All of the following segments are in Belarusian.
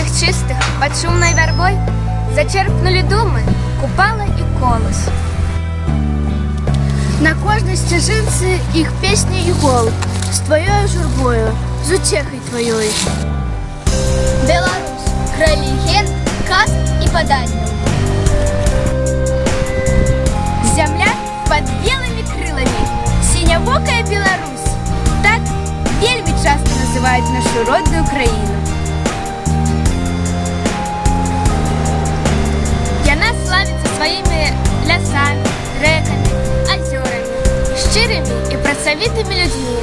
своих чистых под шумной вербой зачерпнули думы, купала и колос. На кожной стежинце их песни и гол, с твоей журбою, з утехой твоей. Беларусь, край легенд, казк и поданий. Земля под белыми крылами, синявокая Беларусь. Так вельми часто называют нашу родную Украину. Яна славится своими лясами, реками, озерами, щирыми и працавітыми людьми.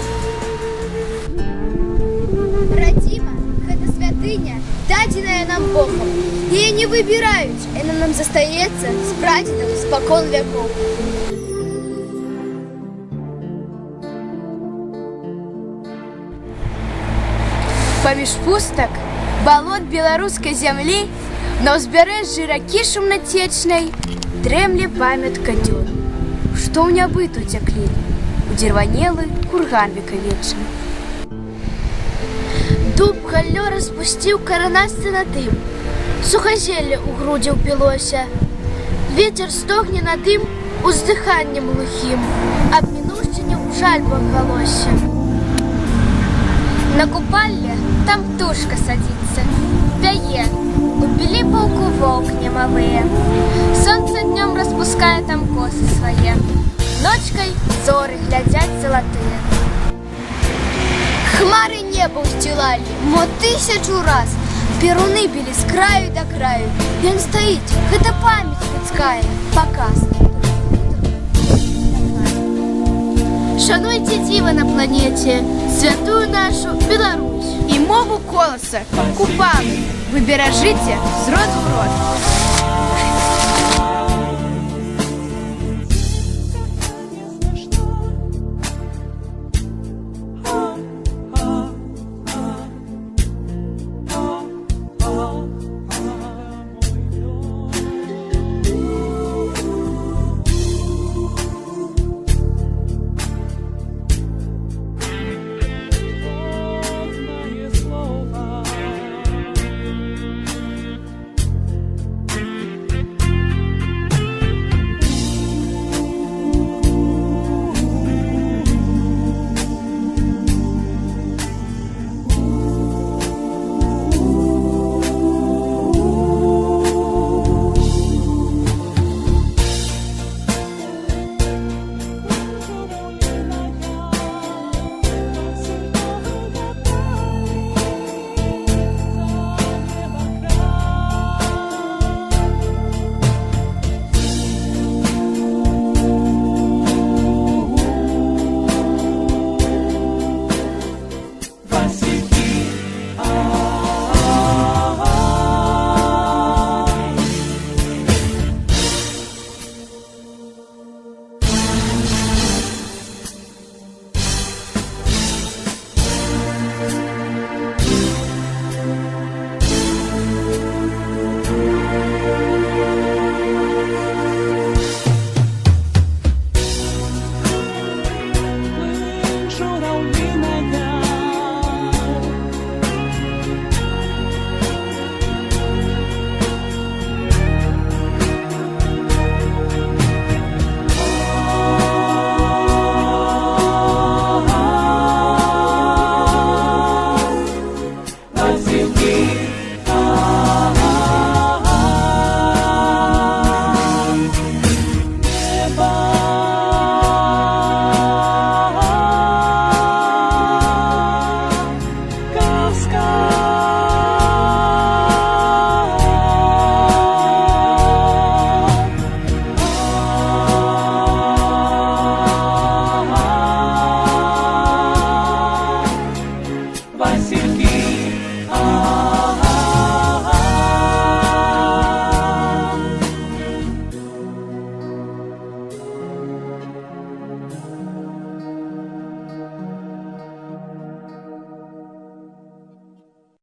Радзіма – гэта святыня, дадзеная нам Богом. Яе не выбіраюць, яна нам застаецца з прадзедаў спакон вякоў. Паміж пустак, балот беларускай зямлі, на ўзбярэжжы ракі шумнацечнай дрэмле памятка дзён, што ў нябыт уцяклі, удзірванелы курган векавечны. Дуб галлё распусціў каранасты на дым, сухазелле ў грудзі ўпілося. Вецер стогне на дым уздыханнем глухім, аб мінуўшчыне ў жальбах галосе. На купалле там птушка садится, пяе, у піліпаўку воўк немавыя. Сонце днем распускае там косы свае, ночкой зоры глядзяць залатыя. Хмары неба ўсцілалі, мо тысячу раз. Перуны білі з краю да краю. Ён стаіць, гэта памяць людская, паказ. Шануйте дзіва на планете, святую нашу Беларусь. І мову колоса, купалы, вы беражыце з роду ў род.